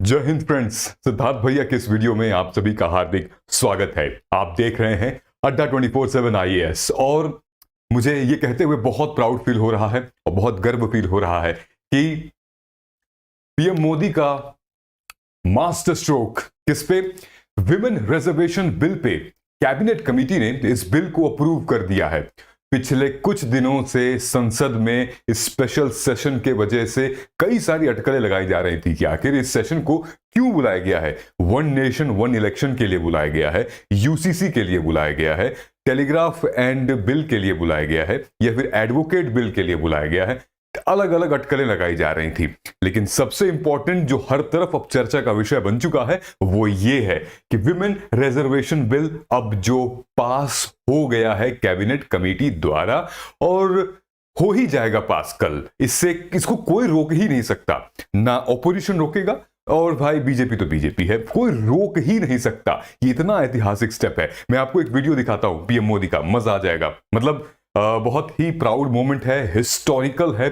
जय हिंद फ्रेंड्स। सिद्धार्थ भैया के इस वीडियो में आप सभी का हार्दिक स्वागत है। आप देख रहे हैं अड्डा 24/7 IAS और मुझे ये कहते हुए बहुत प्राउड फील हो रहा है और बहुत गर्व फील हो रहा है कि पीएम मोदी का मास्टर स्ट्रोक किस पे, women reservation bill pay cabinet committee ने इस बिल को अप्रूव कर दिया है। पिछले कुछ दिनों से संसद में स्पेशल सेशन के वजह से कई सारी अटकलें लगाई जा रही थी कि आखिर इस सेशन को क्यों बुलाया गया है। वन नेशन वन इलेक्शन के लिए बुलाया गया है, यूसीसी के लिए बुलाया गया है, टेलीग्राफ एंड बिल के लिए बुलाया गया है या फिर एडवोकेट बिल के लिए बुलाया गया है। अलग अलग अटकलें लगाई जा रही थी, लेकिन सबसे इंपॉर्टेंट जो हर तरफ अब चर्चा का विषय बन चुका है वो ये है कि विमेन रिजर्वेशन बिल अब जो पास हो गया है कैबिनेट कमेटी द्वारा और हो ही जाएगा पास कल। इसको कोई रोक ही नहीं सकता, ना ऑपोजिशन रोकेगा और भाई बीजेपी तो बीजेपी है, कोई रोक ही नहीं सकता। ये इतना ऐतिहासिक स्टेप है। मैं आपको एक वीडियो दिखाता हूं पीएम मोदी का, मजा आ जाएगा। मतलब बहुत ही प्राउड मोमेंट है, हिस्टोरिकल है।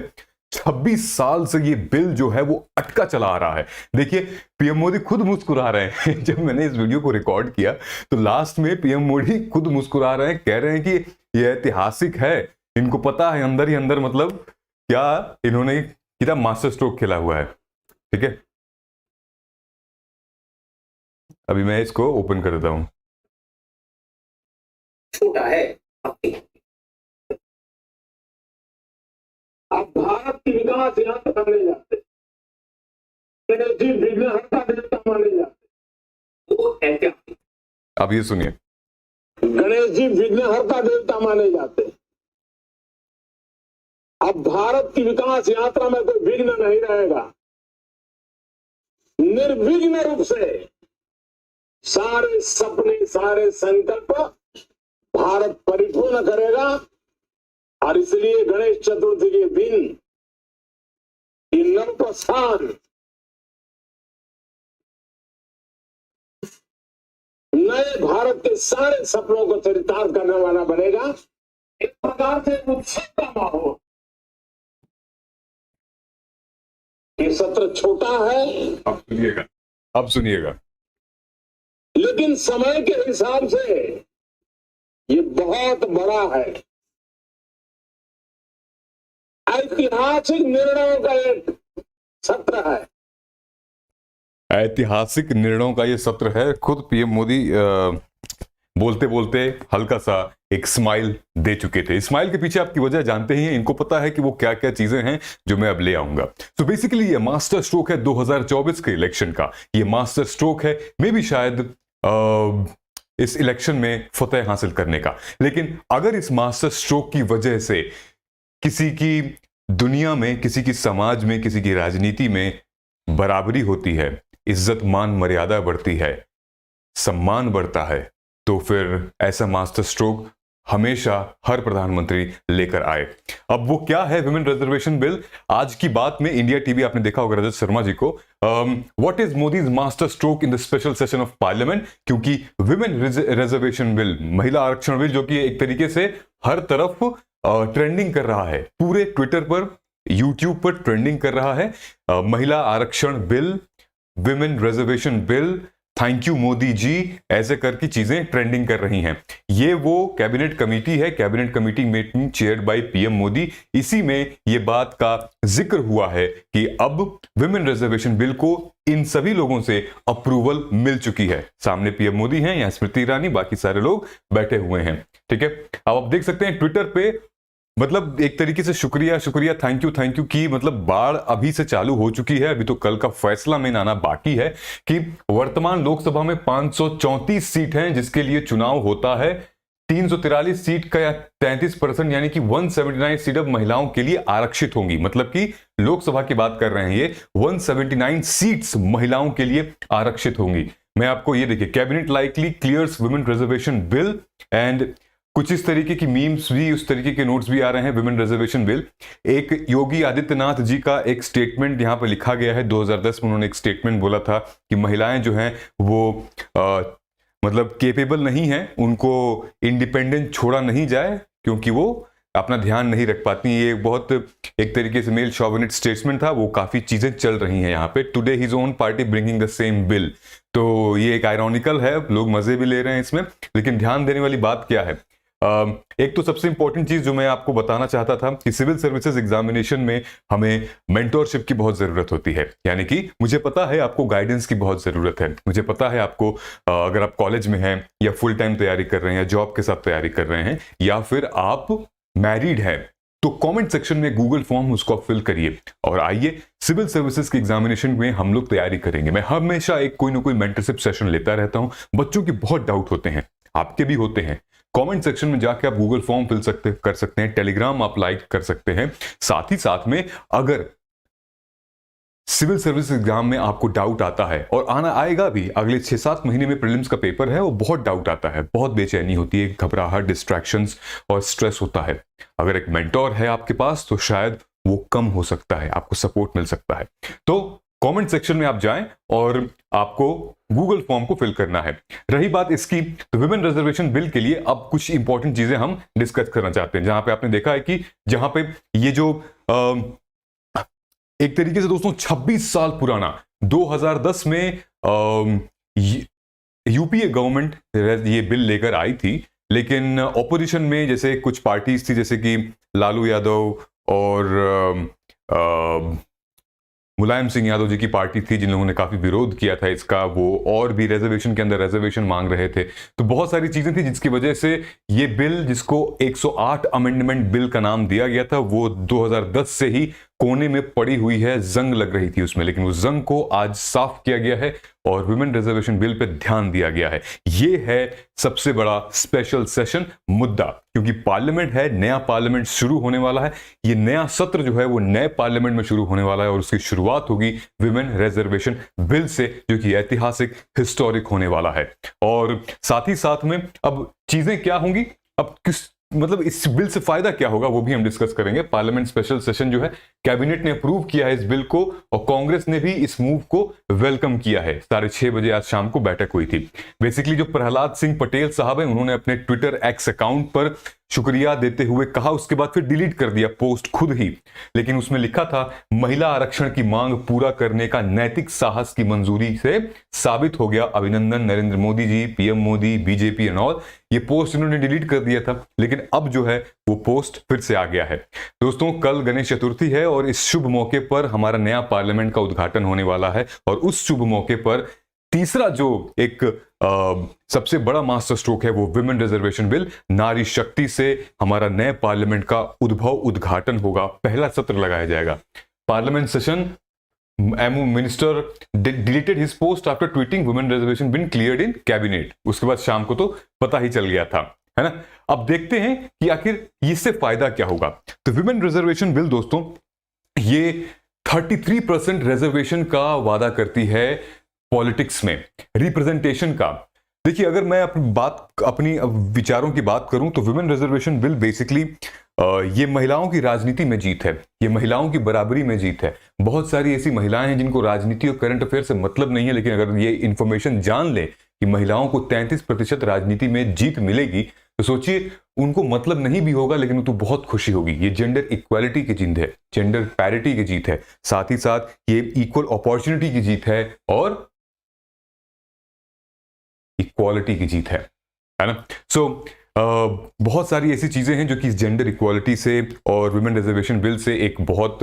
26 साल से ये बिल जो है वो अटका चला आ रहा है। देखिए पीएम मोदी खुद मुस्कुरा रहे हैं। जब मैंने इस वीडियो को रिकॉर्ड किया तो लास्ट में पीएम मोदी खुद मुस्कुरा रहे हैं, कह रहे हैं कि ये ऐतिहासिक है। इनको पता है अंदर ही अंदर, मतलब क्या इन्होंने कितना मास्टर स्ट्रोक खेला हुआ है। ठीक है, अभी मैं इसको ओपन कर देता हूं। छोटा है अब भारत की विकास यात्रा माने जाते, गणेश जी विघ्नहर्ता देवता माने जाते। वो ऐतिहासिक, अब ये सुनिए, गणेश जी विघ्नहर्ता देवता माने जाते। अब भारत की विकास यात्रा में कोई विघ्न नहीं रहेगा। निर्विघ्न रूप से सारे सपने, सारे संकल्प भारत परिपूर्ण करेगा। और इसलिए गणेश चतुर्थी के दिन ये नवप्रस्थान नए भारत के सारे सपनों को चरितार्थ करने वाला बनेगा। एक प्रकार से उत्सव का माहौल। ये सत्र छोटा है, अब सुनिएगा, लेकिन समय के हिसाब से ये बहुत बड़ा है। ऐतिहासिक निर्णयों का एक सत्र है। ऐतिहासिक निर्णयों का ये सत्र है। खुद पीएम मोदी बोलते बोलते हल्का सा एक स्माइल दे चुके थे। स्माइल के पीछे आपकी वजह जानते ही हैं, इनको पता है कि वो क्या क्या चीजें हैं जो मैं अब ले आऊंगा। तो बेसिकली ये मास्टर स्ट्रोक है 2024 के इलेक्शन का। ये मास्टर स्ट्रोक है, मे भी शायद इस इलेक्शन में फतेह हासिल करने का। लेकिन अगर इस मास्टर स्ट्रोक की वजह से किसी की दुनिया में, किसी की समाज में, किसी की राजनीति में बराबरी होती है, इज्जत मान मर्यादा बढ़ती है, सम्मान बढ़ता है, तो फिर ऐसा मास्टर स्ट्रोक हमेशा हर प्रधानमंत्री लेकर आए। अब वो क्या है विमेन रिजर्वेशन बिल? आज की बात में इंडिया टीवी आपने देखा होगा रजत शर्मा जी को, what is Modi's master stroke in the special session of parliament. क्योंकि विमेन रिजर्वेशन बिल, महिला आरक्षण बिल, जो कि एक तरीके से हर तरफ ट्रेंडिंग कर रहा है, पूरे ट्विटर पर, यूट्यूब पर ट्रेंडिंग कर रहा है। महिला आरक्षण bill, women reservation bill, thank you Modi ji, ऐसे करके चीजें ट्रेंडिंग कर रही हैं। ये वो कैबिनेट कमेटी है, cabinet committee meeting chaired by PM Modi. इसी में ये बात का जिक्र हुआ है कि अब विमेन रिजर्वेशन बिल को इन सभी लोगों से अप्रूवल मिल चुकी है। सामने पीएम मोदी हैं, या स्मृति ईरानी, बाकी सारे लोग बैठे हुए हैं। ठीक है, अब आप देख सकते हैं ट्विटर पे, मतलब एक तरीके से शुक्रिया शुक्रिया, थैंक यू की मतलब बाढ़ अभी से चालू हो चुकी है। अभी तो कल का फैसला में आना बाकी है कि वर्तमान लोकसभा में 534 सीट हैं जिसके लिए चुनाव होता है। 343 सीट का 33% यानी कि 179 सीट अब महिलाओं के लिए आरक्षित होंगी। मतलब कि लोकसभा की बात कर रहे हैं, ये 179 सीट्स महिलाओं के लिए आरक्षित होंगी। मैं आपको ये देखिए, cabinet likely clears women reservation bill and कुछ इस तरीके की मीम्स भी, उस तरीके के नोट्स भी आ रहे हैं विमेन रिजर्वेशन बिल। एक योगी आदित्यनाथ जी का एक स्टेटमेंट यहां पर लिखा गया है। 2010 में उन्होंने एक स्टेटमेंट बोला था कि महिलाएं जो हैं वो मतलब केपेबल नहीं है, उनको इंडिपेंडेंट छोड़ा नहीं जाए क्योंकि वो अपना ध्यान नहीं रख पाती। ये बहुत एक तरीके से मेल शॉविनिस्ट स्टेटमेंट था, वो काफी चीजें चल रही हैं यहाँ पे। Today his own party bringing the same bill, तो ये एक आयरॉनिकल है, लोग मजे भी ले रहे हैं इसमें। लेकिन ध्यान देने वाली बात क्या है, एक तो सबसे इंपॉर्टेंट चीज जो मैं आपको बताना चाहता था कि सिविल सर्विसेज एग्जामिनेशन में हमें मेंटोरशिप की बहुत जरूरत होती है। यानी कि मुझे पता है आपको गाइडेंस की बहुत जरूरत है, मुझे पता है आपको अगर आप कॉलेज में हैं या फुल टाइम तैयारी कर रहे हैं या जॉब के साथ तैयारी कर रहे हैं या फिर आप मैरिड हैं, तो कमेंट सेक्शन में गूगल फॉर्म उसको आप फिल करिए और आइए सिविल सर्विसेज के एग्जामिनेशन में हम लोग तैयारी करेंगे। मैं हमेशा एक कोई ना कोई मेंटरशिप सेशन लेता रहता हूं। बच्चों के बहुत डाउट होते हैं, आपके भी होते हैं। कमेंट सेक्शन में जाके आप गूगल फॉर्म फिल कर सकते हैं, टेलीग्राम आप लाइक कर सकते हैं। साथ ही साथ में अगर सिविल सर्विस एग्जाम में आपको डाउट आता है और आना आएगा भी, अगले 6-7 महीने में प्रीलिम्स का पेपर है, वो बहुत डाउट आता है, बहुत बेचैनी होती है, घबराहट, डिस्ट्रैक्शंस और स्ट्रेस होता है। अगर एक मेंटोर है आपके पास तो शायद वो कम हो सकता है, आपको सपोर्ट मिल सकता है। तो कमेंट सेक्शन में आप जाएं और आपको गूगल फॉर्म को फिल करना है। रही बात इसकी, तो विमेन रिजर्वेशन बिल के लिए अब कुछ इंपॉर्टेंट चीजें हम डिस्कस करना चाहते हैं। जहां पे आपने देखा है कि जहां पे ये जो एक तरीके से दोस्तों 26 साल पुराना 2010 में यूपीए गवर्नमेंट ये बिल लेकर आई थी, लेकिन ऑपोजिशन में जैसे कुछ पार्टीज थी जैसे कि लालू यादव और मुलायम सिंह यादव जी की पार्टी थी, जिन लोगों ने काफी विरोध किया था इसका, वो और भी रिजर्वेशन के अंदर रिजर्वेशन मांग रहे थे। तो बहुत सारी चीजें थी जिसकी वजह से ये बिल, जिसको 108 अमेंडमेंट बिल का नाम दिया गया था, वो 2010 से ही कोने में पड़ी हुई है, जंग लग रही थी उसमें। लेकिन उस जंग को आज साफ किया गया है और विमेन रिजर्वेशन बिल पे ध्यान दिया गया है। ये है सबसे बड़ा स्पेशल सेशन मुद्दा, क्योंकि पार्लियामेंट है, नया पार्लियामेंट शुरू होने वाला है। ये नया सत्र जो है वो नए पार्लियामेंट में शुरू होने वाला है और उसकी शुरुआत होगी विमेन रिजर्वेशन बिल से, जो कि ऐतिहासिक, हिस्टोरिक होने वाला है। और साथ ही साथ में अब चीजें क्या होंगी, अब किस मतलब इस बिल से फायदा क्या होगा, वो भी हम डिस्कस करेंगे। पार्लियामेंट स्पेशल सेशन जो है, कैबिनेट ने अप्रूव किया है इस बिल को और कांग्रेस ने भी इस मूव को वेलकम किया है। 6:30 बजे आज शाम को बैठक हुई थी। बेसिकली जो प्रहलाद सिंह पटेल साहब हैं, उन्होंने अपने ट्विटर एक्स अकाउंट पर शुक्रिया देते हुए कहा, उसके बाद फिर डिलीट कर दिया पोस्ट खुद ही, लेकिन उसमें लिखा था, महिला आरक्षण की मांग पूरा करने का नैतिक साहस की मंजूरी से साबित हो गया, अभिनंदन Narendra Modi ji, PM Modi, BJP and all. ये पोस्ट इन्होंने डिलीट कर दिया था, लेकिन अब जो है वो पोस्ट फिर से आ गया है। दोस्तों, कल गणेश चतुर्थी है और इस शुभ मौके पर हमारा नया पार्लियामेंट का उद्घाटन होने वाला है और उस शुभ मौके पर तीसरा जो एक सबसे बड़ा मास्टर स्ट्रोक है वो विमेन रिजर्वेशन बिल, नारी शक्ति से हमारा नए पार्लियामेंट का उद्घाटन होगा, पहला सत्र लगाया जाएगा। Parliament session, minister deleted his post after tweeting women reservation bill cleared इन कैबिनेट। उसके बाद शाम को तो पता ही चल गया था, है ना। अब देखते हैं कि आखिर इससे फायदा क्या होगा। तो विमेन रिजर्वेशन बिल दोस्तों, ये 33% रिजर्वेशन का वादा करती है पॉलिटिक्स में, रिप्रेजेंटेशन का। देखिए, अगर मैं अपनी विचारों की बात करूं तो विमेन रिजर्वेशन बिल बेसिकली ये महिलाओं की राजनीति में जीत है, ये महिलाओं की बराबरी में जीत है। बहुत सारी ऐसी महिलाएं हैं जिनको राजनीति और करंट अफेयर से मतलब नहीं है, लेकिन अगर ये इंफॉर्मेशन जान ले कि महिलाओं को 33% राजनीति में जीत मिलेगी, तो सोचिए उनको मतलब नहीं भी होगा लेकिन तो बहुत खुशी होगी। ये जेंडर इक्वालिटी की जीत है, जेंडर पैरिटी की जीत है, साथ ही साथ ये इक्वल अपॉर्चुनिटी की जीत है और इक्वालिटी की जीत है ना। सो बहुत सारी ऐसी चीजें हैं जो कि जेंडर इक्वालिटी से और विमेन रिजर्वेशन बिल से एक बहुत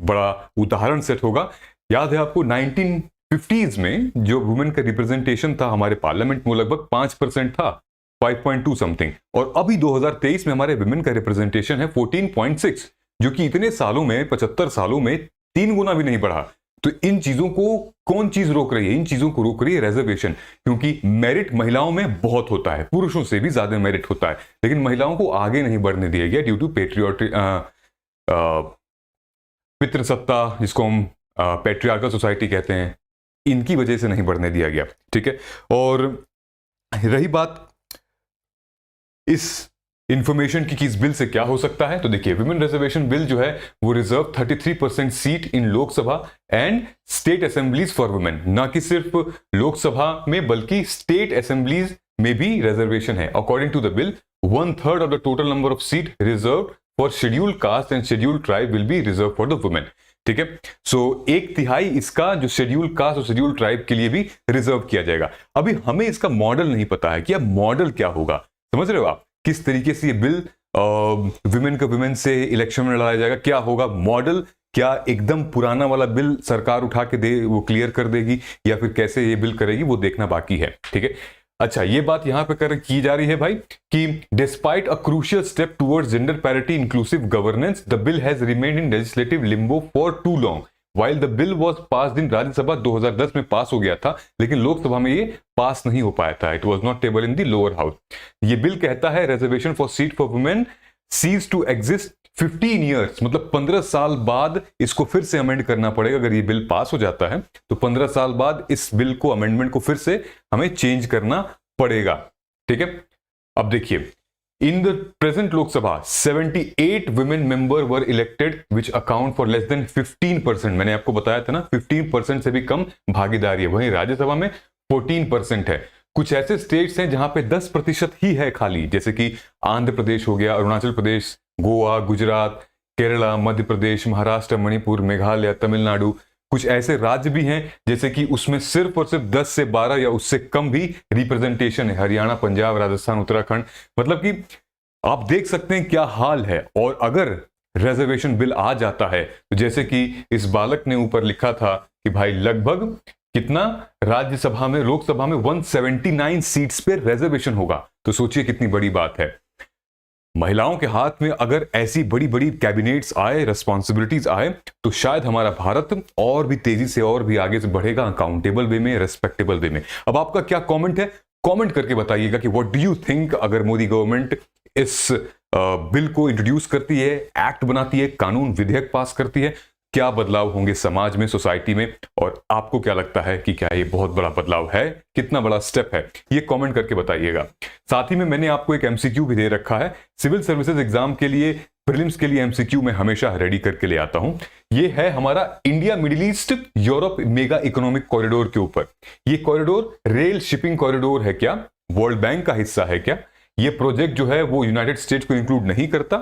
बड़ा उदाहरण सेट होगा। याद है आपको 1950s में जो वुमेन का रिप्रेजेंटेशन था हमारे पार्लियामेंट में, लगभग 5% था, 5.2 समथिंग, और अभी 2023 में हमारे विमेन का रिप्रेजेंटेशन है 14.6, जो कि इतने सालों में, 75 सालों में 3 गुना भी नहीं बढ़ा। तो इन चीजों को कौन चीज रोक रही है? इन चीजों को रोक रही है रिजर्वेशन, क्योंकि मेरिट महिलाओं में बहुत होता है, पुरुषों से भी ज्यादा मेरिट होता है, लेकिन महिलाओं को आगे नहीं बढ़ने दिया गया ड्यू टू पितृसत्ता, जिसको हम पैट्रियार्कल सोसाइटी कहते हैं, इनकी वजह से नहीं बढ़ने दिया गया। ठीक है, और रही बात इस इंफॉर्मेशन की कि इस बिल से क्या हो सकता है, तो देखिए विमेन रिजर्वेशन बिल जो है वो reserve 33% seat in Lok Sabha and state assemblies for women, ना कि सिर्फ लोकसभा में बल्कि स्टेट असेंबलीज में भी रिजर्वेशन है। According to the bill 1/3 of the total number of seat reserved for scheduled caste and scheduled tribe will be reserved for the women. ठीक है, सो 1/3 इसका जो शेड्यूल कास्ट और शेड्यूल ट्राइब के लिए भी रिजर्व किया जाएगा। अभी हमें इसका मॉडल नहीं पता है कि अब मॉडल क्या होगा, समझ रहे हो आप, किस तरीके से ये बिल विमेन का विमेन से इलेक्शन में लड़ाया जाएगा, क्या होगा मॉडल, क्या एकदम पुराना वाला बिल सरकार उठा के दे वो क्लियर कर देगी या फिर कैसे ये बिल करेगी, वो देखना बाकी है। ठीक है, अच्छा ये बात यहां पे की जा रही है भाई कि despite a crucial step towards gender parity inclusive governance the bill has remained in legislative limbo for too long while the bill was passed in Rajya Sabha 2010 में पास हो गया था, लेकिन लोकसभा में ये पास नहीं हो पाया था। It was not table in the lower house. ये बिल कहता है reservation for seat for women ceases to exist 15 years, मतलब 15 साल बाद इसको फिर से अमेंड करना पड़ेगा। अगर ये बिल पास हो जाता है तो 15 साल बाद इस बिल को अमेंडमेंट को फिर से हमें चेंज करना पड़ेगा। ठीक है, अब देखिए in the present Lok Sabha 78 women member were elected which account for less than 15%। मैंने आपको बताया था ना 15% से भी कम भागीदारी है। वहीं राज्यसभा में 14% है। कुछ ऐसे स्टेट्स हैं जहां पे 10% ही है खाली, जैसे कि आंध्र प्रदेश हो गया, अरुणाचल प्रदेश, गोवा, गुजरात, केरला, मध्य प्रदेश, महाराष्ट्र, मणिपुर, मेघालय, तमिलनाडु। कुछ ऐसे राज्य भी हैं जैसे कि उसमें सिर्फ और सिर्फ 10 से 12 या उससे कम भी रिप्रेजेंटेशन है, हरियाणा, पंजाब, राजस्थान, उत्तराखंड। मतलब कि आप देख सकते हैं क्या हाल है। और अगर रिजर्वेशन बिल आ जाता है तो जैसे कि इस बालक ने ऊपर लिखा था कि भाई लगभग कितना राज्यसभा में, लोकसभा में 179 सीट्स पे रिजर्वेशन होगा, तो सोचिए कितनी बड़ी बात है। महिलाओं के हाथ में अगर ऐसी बड़ी बड़ी कैबिनेट्स आए, रिस्पॉन्सिबिलिटीज आए, तो शायद हमारा भारत और भी तेजी से और भी आगे से बढ़ेगा, अकाउंटेबल वे में, रेस्पेक्टेबल वे में। अब आपका क्या कमेंट है, कमेंट करके बताइएगा कि व्हाट डू यू थिंक, अगर मोदी गवर्नमेंट इस बिल को इंट्रोड्यूस करती है, एक्ट बनाती है, कानून विधेयक पास करती है, क्या बदलाव होंगे समाज में, सोसाइटी में, और आपको क्या लगता है कि क्या ये बहुत बड़ा बदलाव है, कितना बड़ा स्टेप है, ये कमेंट करके बताइएगा। साथ ही में मैंने आपको एक एमसीक्यू भी दे रखा है, सिविल सर्विसेज एग्जाम के लिए, प्रीलिम्स के लिए एमसीक्यू मैं हमेशा रेडी करके ले आता हूं। ये है हमारा India middle east Europe mega economic corridor के ऊपर। ये कॉरिडोर रेल शिपिंग कॉरिडोर है क्या, वर्ल्ड बैंक का हिस्सा है क्या, ये प्रोजेक्ट जो है वो यूनाइटेड स्टेट्स को इंक्लूड नहीं करता,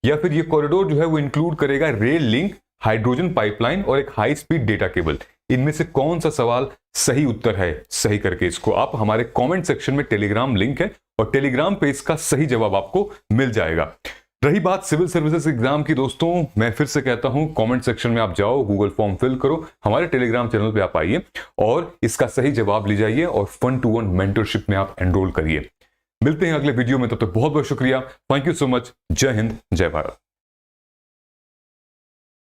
या फिर ये कॉरिडोर जो है वो इंक्लूड करेगा रेल लिंक, हाइड्रोजन पाइपलाइन और एक हाई स्पीड डेटा केबल। इनमें से कौन सा सवाल सही उत्तर है, सही करके इसको आप हमारे कमेंट सेक्शन में, टेलीग्राम लिंक है और टेलीग्राम पे इसका सही जवाब आपको मिल जाएगा। रही बात सिविल सर्विसेज एग्जाम की, दोस्तों मैं फिर से कहता हूं, कमेंट सेक्शन में आप जाओ, गूगल फॉर्म फिल करो, हमारे टेलीग्राम चैनल पे आप आइए और इसका सही जवाब ले जाइए और 1-to-1 मेंटरशिप में आप एनरोल करिए। मिलते हैं अगले वीडियो में, तब तक बहुत बहुत शुक्रिया, थैंक यू सो मच, जय हिंद, जय भारत।